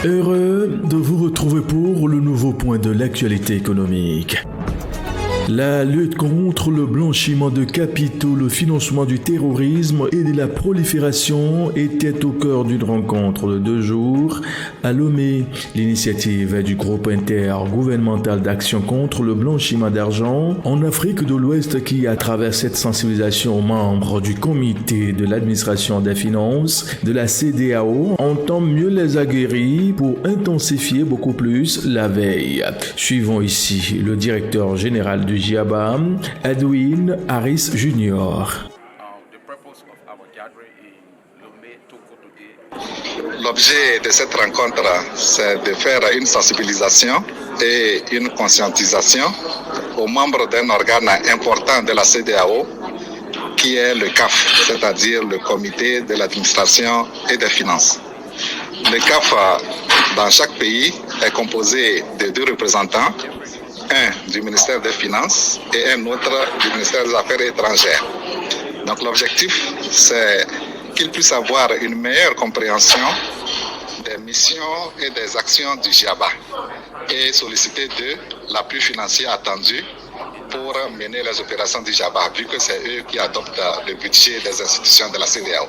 Heureux de vous retrouver pour le nouveau point de l'actualité économique. La lutte contre le blanchiment de capitaux, le financement du terrorisme et de la prolifération était au cœur d'une rencontre de 2 jours à Lomé. L'initiative du groupe intergouvernemental d'action contre le blanchiment d'argent en Afrique de l'Ouest qui, à travers cette sensibilisation aux membres du comité de l'administration des finances de la CEDEAO, entend mieux les aguerrir pour intensifier beaucoup plus la veille. Suivons ici le directeur général du GIABA, Edwin Harris Jr. L'objet de cette rencontre, c'est de faire une sensibilisation et une conscientisation aux membres d'un organe important de la CEDEAO, qui est le CAF, c'est-à-dire le Comité de l'administration et des finances. Le CAF, dans chaque pays, est composé de 2 représentants, un du ministère des Finances et un autre du ministère des Affaires étrangères. Donc l'objectif, c'est qu'ils puissent avoir une meilleure compréhension des missions et des actions du GIABA et solliciter d'eux l'appui financier attendu pour mener les opérations du GIABA, vu que c'est eux qui adoptent le budget des institutions de la CEDEAO.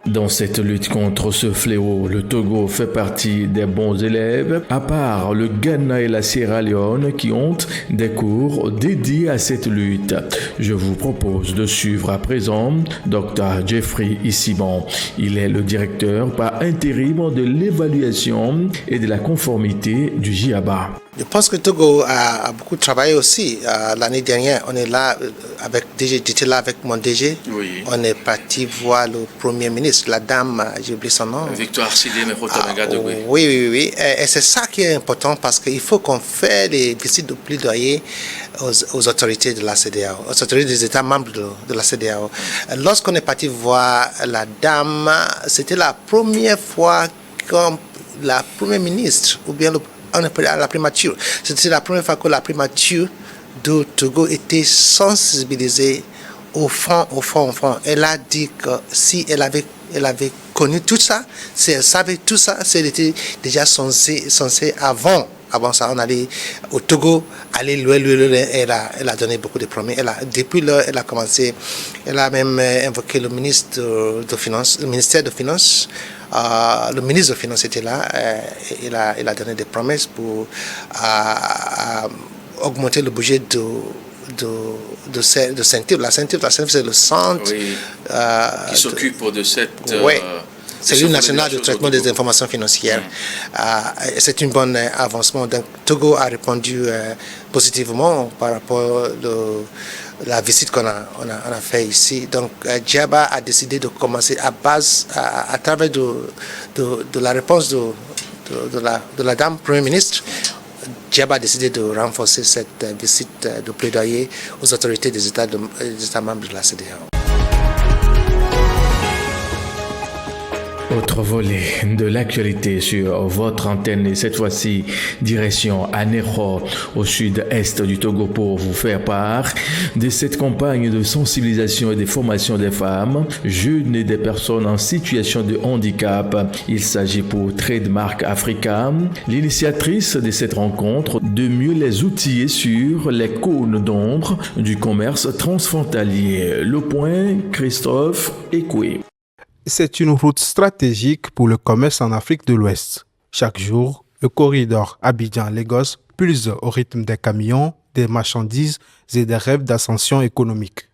Dans cette lutte contre ce fléau, le Togo fait partie des bons élèves, à part le Ghana et la Sierra Leone qui ont des cours dédiés à cette lutte. Je vous propose de suivre à présent Dr Jeffrey Issibon. Il est le directeur par intérim de l'évaluation et de la conformité du GIABA. Je pense que Togo a beaucoup travaillé aussi. L'année dernière, on est là avec DG, j'étais là avec mon DG. Oui. On est parti voir le Premier ministre, la dame, j'ai oublié son nom. Victoire Sidé Merotonaga de Goué. Oui. Et c'est ça qui est important parce qu'il faut qu'on fasse les visites de plaidoyer aux autorités de la CEDEAO, aux autorités des États membres de la CEDEAO. Lorsqu'on est parti voir la dame, c'était la première fois que la Première ministre, ou bien la primature, c'était la première fois que la primature de Togo était sensibilisée au fond. Elle a dit que si elle avait connu tout ça, si elle savait tout ça, si elle était déjà censée avant ça, on allait au Togo, aller loin, elle a donné beaucoup de promesses. Depuis là, elle a commencé, elle a même invoqué le ministre de Finances, le ministère de Finances. Le ministre de Finances était là, il a donné des promesses pour augmenter le budget de CENTIF. La CENTIF, c'est le centre qui s'occupe de cette... c'est l'Union nationale de traitement des informations financières. C'est un bon avancement. Donc, Togo a répondu positivement par rapport à la visite qu'on a fait ici. Donc, GIABA a décidé de commencer à travers de la réponse de la dame Premier ministre. GIABA a décidé de renforcer cette visite de plaidoyer aux autorités des États membres de la CEDEAO. Autre volet de l'actualité sur votre antenne et cette fois-ci direction Anéro au sud-est du Togo pour vous faire part de cette campagne de sensibilisation et de formation des femmes, jeunes et des personnes en situation de handicap. Il s'agit pour Trademark Africa, l'initiatrice de cette rencontre, de mieux les outiller sur les cônes d'ombre du commerce transfrontalier. Le point, Christophe Ekoué. C'est une route stratégique pour le commerce en Afrique de l'Ouest. Chaque jour, le corridor Abidjan-Lagos pulse au rythme des camions, des marchandises et des rêves d'ascension économique.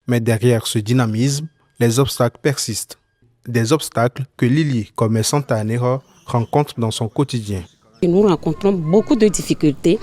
Mais derrière ce dynamisme, les obstacles persistent. Des obstacles que Lily, commerçante à Anéro, rencontre dans son quotidien. Nous rencontrons beaucoup de difficultés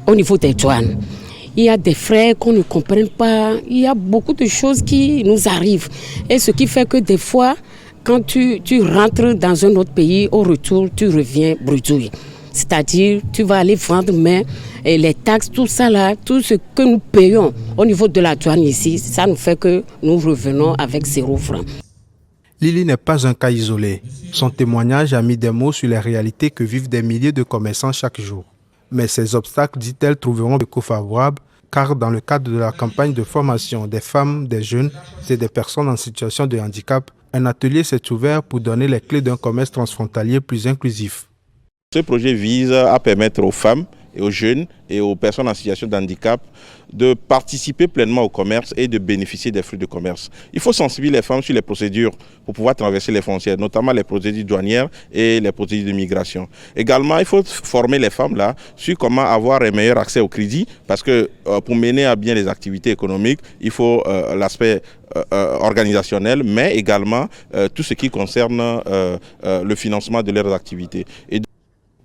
au niveau des douanes. Il y a des frais qu'on ne comprenne pas, il y a beaucoup de choses qui nous arrivent. Et ce qui fait que des fois, quand tu rentres dans un autre pays, au retour, tu reviens bredouille. C'est-à-dire, tu vas aller vendre, mais les taxes, tout ça là, tout ce que nous payons au niveau de la douane ici, ça nous fait que nous revenons avec 0 francs. Lily n'est pas un cas isolé. Son témoignage a mis des mots sur les réalités que vivent des milliers de commerçants chaque jour. Mais ces obstacles, dit-elle, trouveront des échos favorables car dans le cadre de la campagne de formation des femmes, des jeunes et des personnes en situation de handicap, Un atelier s'est ouvert pour donner les clés d'un commerce transfrontalier plus inclusif. Ce projet vise à permettre aux femmes et aux jeunes et aux personnes en situation de handicap de participer pleinement au commerce et de bénéficier des fruits du commerce. Il faut sensibiliser les femmes sur les procédures pour pouvoir traverser les frontières, notamment les procédures douanières et les procédures de migration. Également, il faut former les femmes là sur comment avoir un meilleur accès au crédit, parce que pour mener à bien les activités économiques, il faut l'aspect organisationnel, mais également tout ce qui concerne le financement de leurs activités.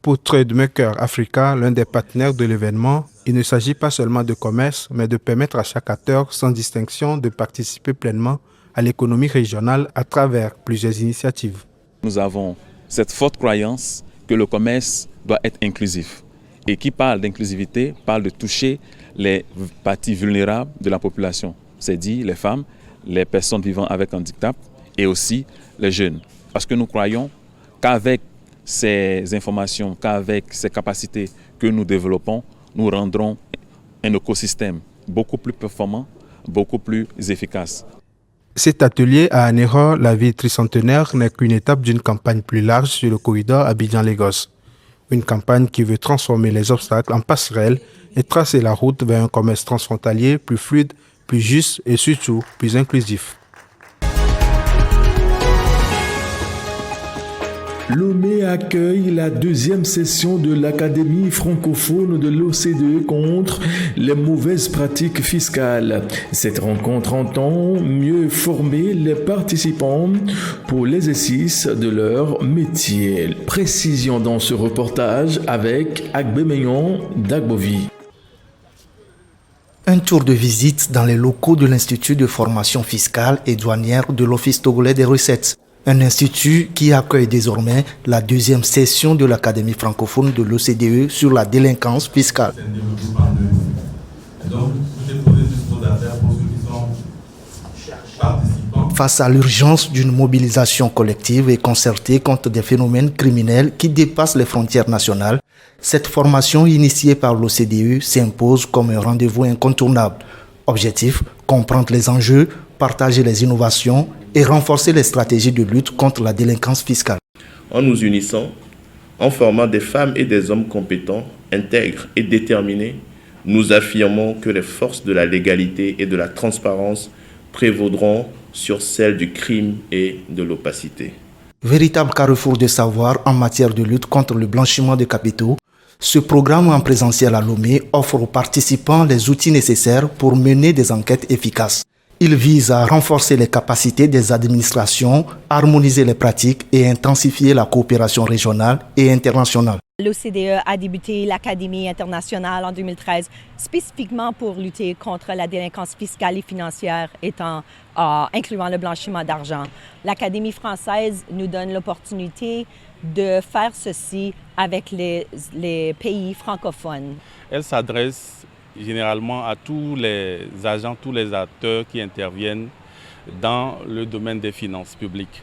Pour Trademaker Africa, l'un des partenaires de l'événement, il ne s'agit pas seulement de commerce, mais de permettre à chaque acteur, sans distinction, de participer pleinement à l'économie régionale à travers plusieurs initiatives. Nous avons cette forte croyance que le commerce doit être inclusif. Et qui parle d'inclusivité parle de toucher les parties vulnérables de la population, c'est-à-dire les femmes, les personnes vivant avec handicap et aussi les jeunes. Parce que nous croyons qu'avec ces informations, qu'avec ces capacités que nous développons, nous rendrons un écosystème beaucoup plus performant, beaucoup plus efficace. Cet atelier à Anéro, la ville tricentenaire, n'est qu'une étape d'une campagne plus large sur le corridor Abidjan-Lagos. Une campagne qui veut transformer les obstacles en passerelles et tracer la route vers un commerce transfrontalier plus fluide, plus juste et surtout plus inclusif. Lomé accueille la deuxième session de l'Académie francophone de l'OCDE contre les mauvaises pratiques fiscales. Cette rencontre entend mieux former les participants pour l'exercice de leur métier. Précision dans ce reportage avec Agbemeyon Dagbovi. Un tour de visite dans les locaux de l'Institut de formation fiscale et douanière de l'Office togolais des recettes. Un institut qui accueille désormais la deuxième session de l'Académie francophone de l'OCDE sur la délinquance fiscale. Face à l'urgence d'une mobilisation collective et concertée contre des phénomènes criminels qui dépassent les frontières nationales, cette formation initiée par l'OCDE s'impose comme un rendez-vous incontournable. Objectif, comprendre les enjeux, partager les innovations et renforcer les stratégies de lutte contre la délinquance fiscale. En nous unissant, en formant des femmes et des hommes compétents, intègres et déterminés, nous affirmons que les forces de la légalité et de la transparence prévaudront sur celles du crime et de l'opacité. Véritable carrefour de savoir en matière de lutte contre le blanchiment de capitaux, ce programme en présentiel à Lomé offre aux participants les outils nécessaires pour mener des enquêtes efficaces. Il vise à renforcer les capacités des administrations, harmoniser les pratiques et intensifier la coopération régionale et internationale. L'OCDE a débuté l'Académie internationale en 2013 spécifiquement pour lutter contre la délinquance fiscale et financière incluant le blanchiment d'argent. L'Académie française nous donne l'opportunité de faire ceci avec les pays francophones. Elle s'adresse généralement à tous les agents, tous les acteurs qui interviennent dans le domaine des finances publiques.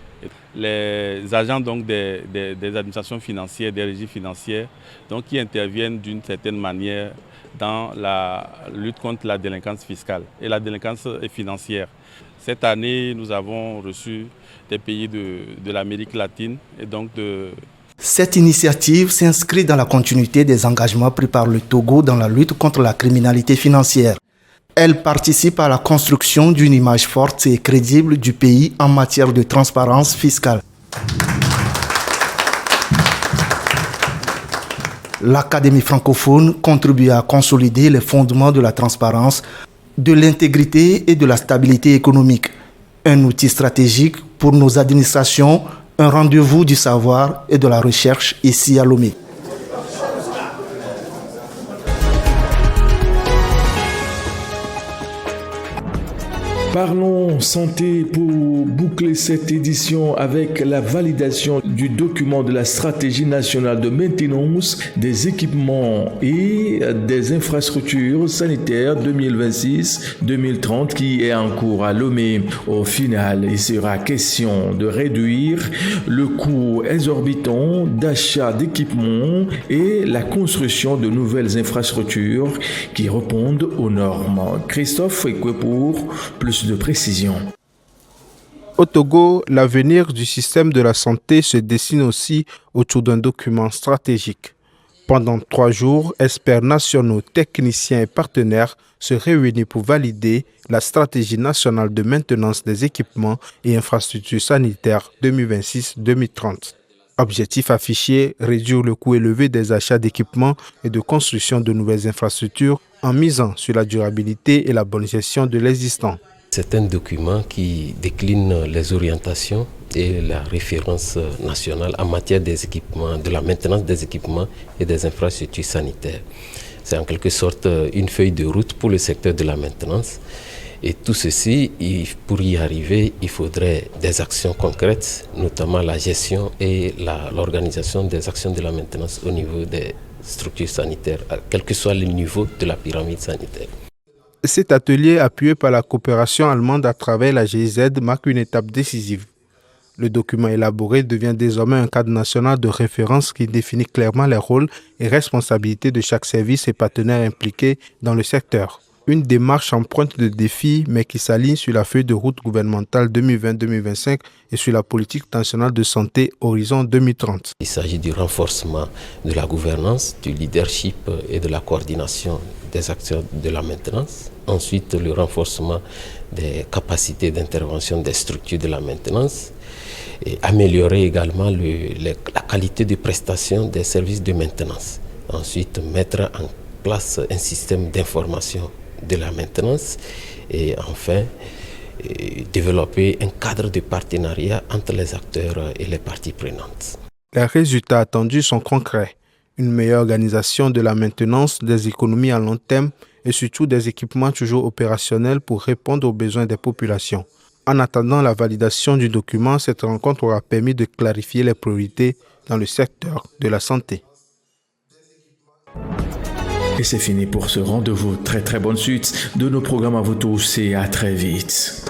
Les agents donc des administrations financières, des régies financières, donc qui interviennent d'une certaine manière dans la lutte contre la délinquance fiscale et la délinquance financière. Cette année, nous avons reçu des pays de l'Amérique latine et donc Cette initiative s'inscrit dans la continuité des engagements pris par le Togo dans la lutte contre la criminalité financière. Elle participe à la construction d'une image forte et crédible du pays en matière de transparence fiscale. L'Académie francophone contribue à consolider les fondements de la transparence, de l'intégrité et de la stabilité économique. Un outil stratégique pour nos administrations, un rendez-vous du savoir et de la recherche ici à Lomé. Parlons santé pour boucler cette édition avec la validation du document de la stratégie nationale de maintenance des équipements et des infrastructures sanitaires 2026-2030 qui est en cours à Lomé. Au final, il sera question de réduire le coût exorbitant d'achat d'équipements et la construction de nouvelles infrastructures qui répondent aux normes. Christophe Ekwe pour plus de précision. Au Togo, l'avenir du système de la santé se dessine aussi autour d'un document stratégique. Pendant 3 jours, experts nationaux, techniciens et partenaires se réunissent pour valider la stratégie nationale de maintenance des équipements et infrastructures sanitaires 2026-2030. Objectif affiché, réduire le coût élevé des achats d'équipements et de construction de nouvelles infrastructures en misant sur la durabilité et la bonne gestion de l'existant. C'est un document qui décline les orientations et la référence nationale en matière des équipements, de la maintenance des équipements et des infrastructures sanitaires. C'est en quelque sorte une feuille de route pour le secteur de la maintenance. Et tout ceci, pour y arriver, il faudrait des actions concrètes, notamment la gestion et l'organisation des actions de la maintenance au niveau des structures sanitaires, quel que soit le niveau de la pyramide sanitaire. Cet atelier, appuyé par la coopération allemande à travers la GIZ, marque une étape décisive. Le document élaboré devient désormais un cadre national de référence qui définit clairement les rôles et responsabilités de chaque service et partenaire impliqués dans le secteur. Une démarche empreinte de défis, mais qui s'aligne sur la feuille de route gouvernementale 2020-2025 et sur la politique nationale de santé Horizon 2030. Il s'agit du renforcement de la gouvernance, du leadership et de la coordination des actions de la maintenance. Ensuite, le renforcement des capacités d'intervention des structures de la maintenance. Et améliorer également la qualité de prestation des services de maintenance. Ensuite, mettre en place un système d'information de la maintenance et enfin développer un cadre de partenariat entre les acteurs et les parties prenantes. Les résultats attendus sont concrets. Une meilleure organisation de la maintenance, des économies à long terme et surtout des équipements toujours opérationnels pour répondre aux besoins des populations. En attendant la validation du document, cette rencontre aura permis de clarifier les priorités dans le secteur de la santé. Et c'est fini pour ce rendez-vous. Très bonne suite de nos programmes à vous tous et à très vite.